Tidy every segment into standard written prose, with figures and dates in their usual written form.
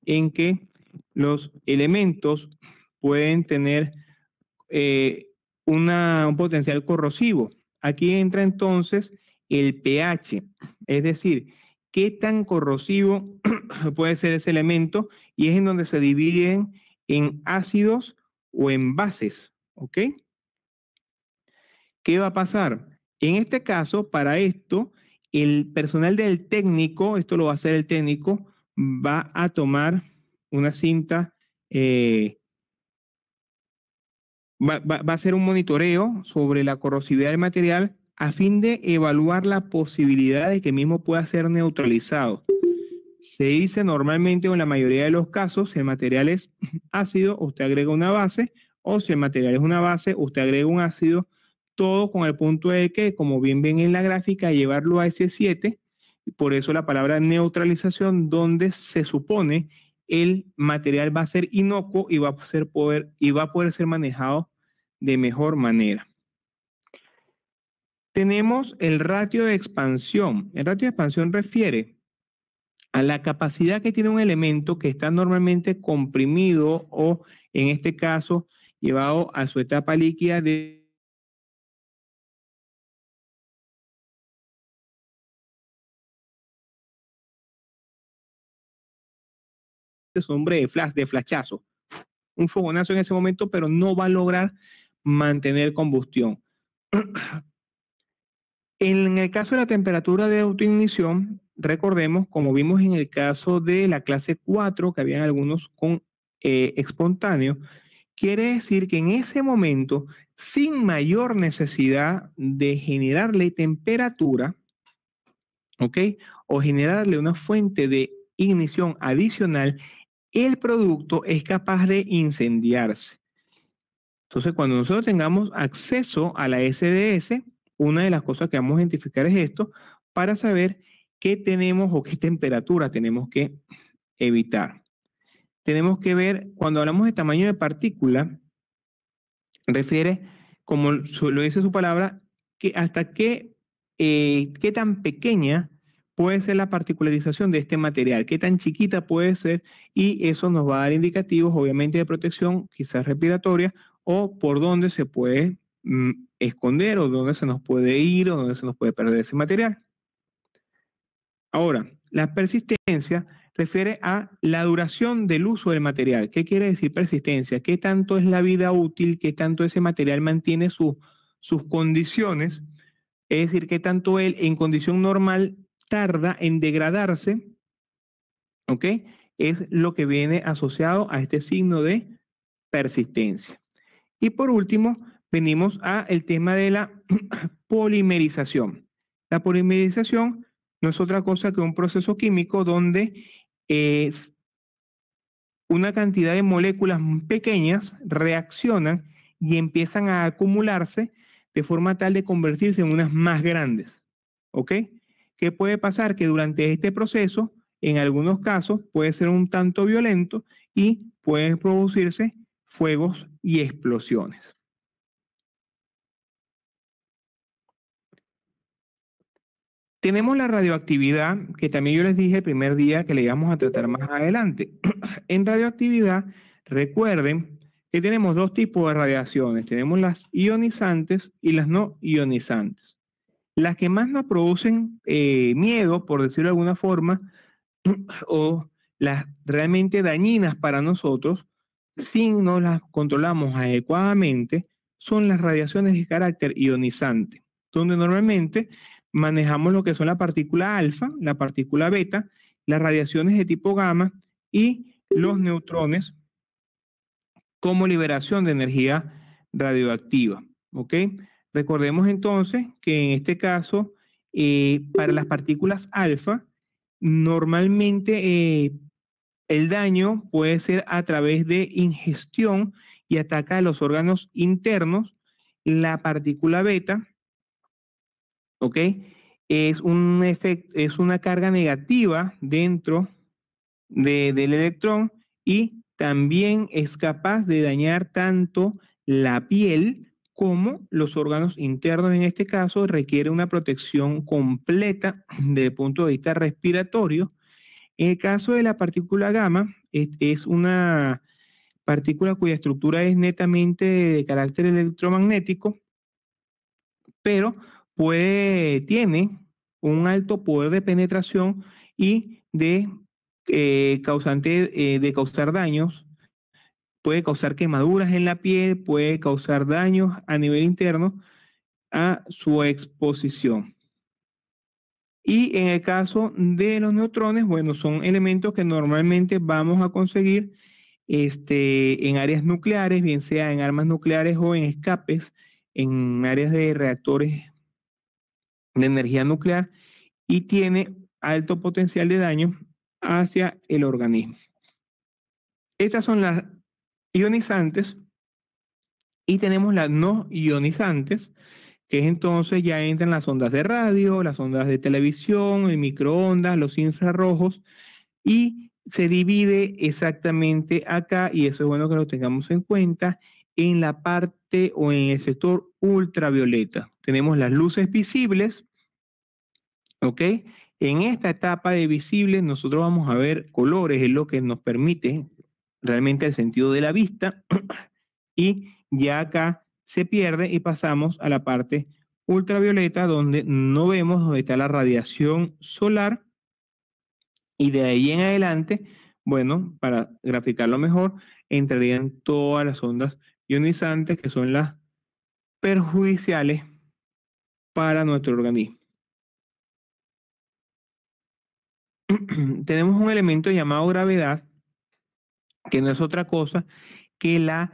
en que los elementos pueden tener un potencial corrosivo. Aquí entra entonces el pH, es decir, qué tan corrosivo puede ser ese elemento, y es en donde se dividen en ácidos o en bases, ¿ok? ¿Qué va a pasar? En este caso, para esto, el personal del técnico, esto lo va a hacer el técnico, va a tomar una cinta, va a hacer un monitoreo sobre la corrosividad del material a fin de evaluar la posibilidad de que mismo pueda ser neutralizado. Se dice normalmente, o en la mayoría de los casos, si el material es ácido, usted agrega una base, o si el material es una base, usted agrega un ácido, todo con el punto de que, como bien ven en la gráfica, llevarlo a S7, por eso la palabra neutralización, donde se supone el material va a ser inocuo y va a poder ser manejado de mejor manera. Tenemos el ratio de expansión. El ratio de expansión refiere a la capacidad que tiene un elemento que está normalmente comprimido o, en este caso, llevado a su etapa líquida de hombre de flachazo, un fogonazo en ese momento, pero no va a lograr mantener combustión. En el caso de la temperatura de autoignición, recordemos, como vimos en el caso de la clase 4, que habían algunos con espontáneo, quiere decir que en ese momento, sin mayor necesidad de generarle temperatura, ¿ok? O generarle una fuente de ignición adicional, el producto es capaz de incendiarse. Entonces, cuando nosotros tengamos acceso a la SDS, una de las cosas que vamos a identificar es esto, para saber qué tenemos o qué temperatura tenemos que evitar. Tenemos que ver, cuando hablamos de tamaño de partícula, refiere, como lo dice su palabra, que hasta qué tan pequeña puede ser la particularización de este material, qué tan chiquita puede ser, y eso nos va a dar indicativos, obviamente, de protección, quizás respiratoria, o por dónde se puede esconder, o dónde se nos puede ir, o dónde se nos puede perder ese material. Ahora, la persistencia refiere a la duración del uso del material. ¿Qué quiere decir persistencia? ¿Qué tanto es la vida útil? ¿Qué tanto ese material mantiene sus condiciones? Es decir, ¿qué tanto él en condición normal tarda en degradarse? ¿Ok? Es lo que viene asociado a este signo de persistencia. Y por último, venimos al tema de la polimerización. La polimerización no es otra cosa que un proceso químico donde una cantidad de moléculas pequeñas reaccionan y empiezan a acumularse de forma tal de convertirse en unas más grandes. ¿Ok? ¿Qué puede pasar? Que durante este proceso, en algunos casos, puede ser un tanto violento y pueden producirse fuegos y explosiones. Tenemos la radioactividad, que también yo les dije el primer día que le íbamos a tratar más adelante. En radioactividad, recuerden que tenemos dos tipos de radiaciones. Tenemos las ionizantes y las no ionizantes. Las que más nos producen miedo, por decirlo de alguna forma, o las realmente dañinas para nosotros, si no las controlamos adecuadamente, son las radiaciones de carácter ionizante, donde normalmente manejamos lo que son la partícula alfa, la partícula beta, las radiaciones de tipo gamma y los neutrones como liberación de energía radioactiva. ¿Ok? Recordemos entonces que en este caso, para las partículas alfa, normalmente el daño puede ser a través de ingestión y ataca a los órganos internos. La partícula beta, ¿ok? Es un efecto, es una carga negativa dentro del electrón, y también es capaz de dañar tanto la piel como los órganos internos. En este caso requiere una protección completa desde el punto de vista respiratorio, En el caso de la partícula gamma, es una partícula cuya estructura es netamente de carácter electromagnético, pero tiene un alto poder de penetración y de causante de causar daños, puede causar quemaduras en la piel, puede causar daños a nivel interno a su exposición. Y en el caso de los neutrones, bueno, son elementos que normalmente vamos a conseguir en áreas nucleares, bien sea en armas nucleares o en escapes, en áreas de reactores de energía nuclear, y tiene alto potencial de daño hacia el organismo. Estas son las ionizantes y tenemos las no ionizantes, que es entonces ya entran las ondas de radio, las ondas de televisión, el microondas, los infrarrojos, y se divide exactamente acá, y eso es bueno que lo tengamos en cuenta, en la parte o en el sector ultravioleta. Tenemos las luces visibles, ¿ok? En esta etapa de visibles nosotros vamos a ver colores, es lo que nos permite realmente el sentido de la vista, y ya acá se pierde y pasamos a la parte ultravioleta donde no vemos, donde está la radiación solar, y de ahí en adelante, bueno, para graficarlo mejor, entrarían todas las ondas ionizantes que son las perjudiciales para nuestro organismo. Tenemos un elemento llamado gravedad, que no es otra cosa que la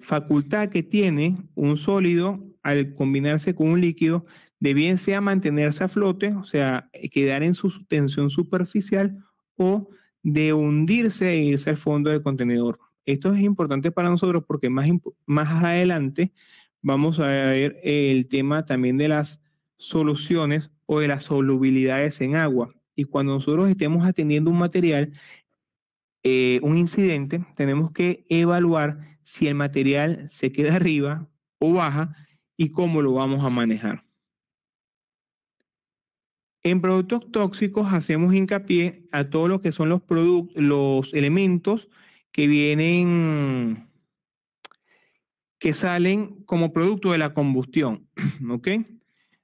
facultad que tiene un sólido al combinarse con un líquido de bien sea mantenerse a flote, o sea, quedar en su tensión superficial, o de hundirse e irse al fondo del contenedor. Esto es importante para nosotros porque más adelante vamos a ver el tema también de las soluciones o de las solubilidades en agua. Y cuando nosotros estemos atendiendo un material, un incidente, tenemos que evaluar si el material se queda arriba o baja y cómo lo vamos a manejar. En productos tóxicos hacemos hincapié a todo lo que son los elementos que vienen, que salen como producto de la combustión, ¿ok?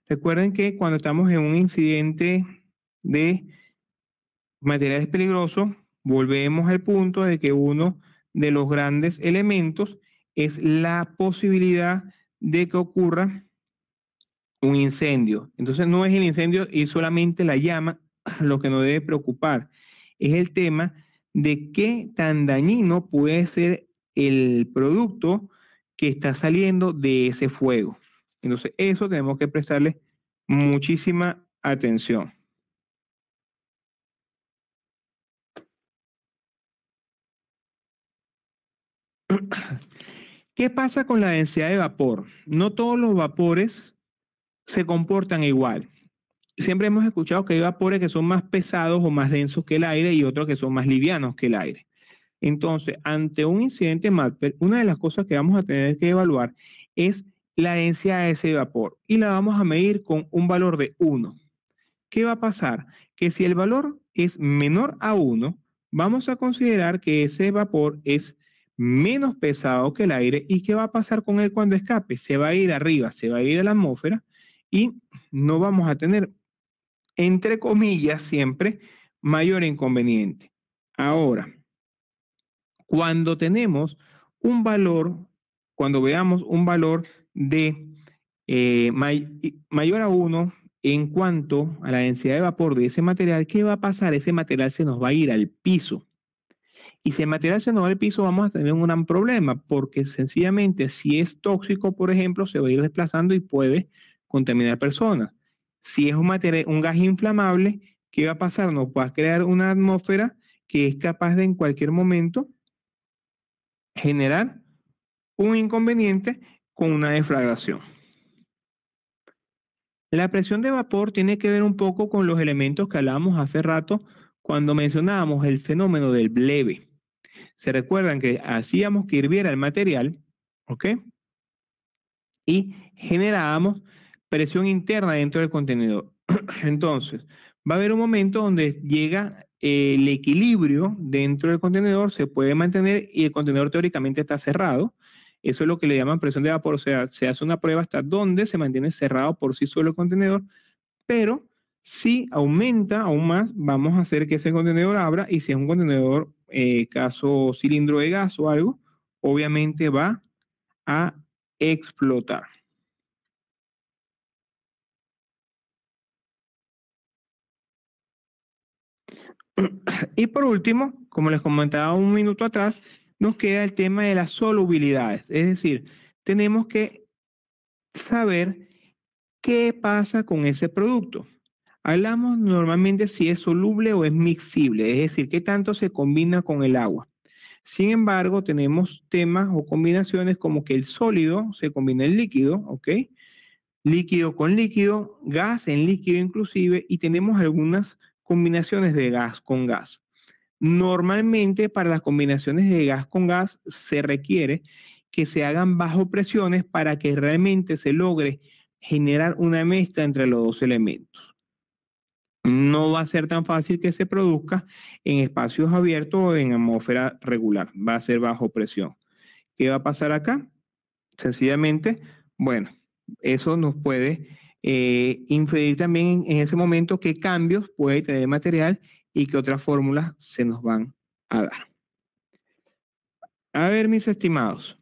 Recuerden que cuando estamos en un incidente de materiales peligrosos, volvemos al punto de que uno de los grandes elementos es la posibilidad de que ocurra un incendio. Entonces no es el incendio y solamente la llama lo que nos debe preocupar, es el tema de qué tan dañino puede ser el producto que está saliendo de ese fuego. Entonces eso tenemos que prestarle muchísima atención. ¿Qué pasa con la densidad de vapor? No todos los vapores se comportan igual. Siempre hemos escuchado que hay vapores que son más pesados o más densos que el aire y otros que son más livianos que el aire. Entonces, ante un incidente MATPER, una de las cosas que vamos a tener que evaluar es la densidad de ese vapor y la vamos a medir con un valor de 1. ¿Qué va a pasar? Que si el valor es menor a 1, vamos a considerar que ese vapor es menos pesado que el aire. ¿Y qué va a pasar con él cuando escape? Se va a ir arriba, se va a ir a la atmósfera y no vamos a tener, entre comillas, siempre mayor inconveniente. Ahora, cuando tenemos un valor, cuando veamos un valor de mayor a 1 en cuanto a la densidad de vapor de ese material, ¿qué va a pasar? Ese material se nos va a ir al piso. Y si el material se nos va al piso, vamos a tener un gran problema, porque sencillamente si es tóxico, por ejemplo, se va a ir desplazando y puede contaminar personas. Si es un gas inflamable, ¿qué va a pasar? Nos va a crear una atmósfera que es capaz de en cualquier momento generar un inconveniente con una deflagración. La presión de vapor tiene que ver un poco con los elementos que hablábamos hace rato cuando mencionábamos el fenómeno del bleve. Se recuerdan que hacíamos que hirviera el material, ¿ok? Y generábamos presión interna dentro del contenedor. Entonces, va a haber un momento donde llega el equilibrio dentro del contenedor se puede mantener y el contenedor teóricamente está cerrado. Eso es lo que le llaman presión de vapor. O sea, se hace una prueba hasta donde se mantiene cerrado por sí solo el contenedor, pero si aumenta aún más, vamos a hacer que ese contenedor abra y si es un contenedor, caso cilindro de gas o algo, obviamente va a explotar. Y por último, como les comentaba un minuto atrás, nos queda el tema de las solubilidades. Es decir, tenemos que saber qué pasa con ese producto. Hablamos normalmente si es soluble o es mixible, es decir, qué tanto se combina con el agua. Sin embargo, tenemos temas o combinaciones como que el sólido se combina en líquido, ¿ok? Líquido con líquido, gas en líquido inclusive, y tenemos algunas combinaciones de gas con gas. Normalmente para las combinaciones de gas con gas se requiere que se hagan bajo presiones para que realmente se logre generar una mezcla entre los dos elementos. No va a ser tan fácil que se produzca en espacios abiertos o en atmósfera regular, va a ser bajo presión. ¿Qué va a pasar acá? Sencillamente, bueno, eso nos puede inferir también en ese momento qué cambios puede tener el material y qué otras fórmulas se nos van a dar. A ver, mis estimados,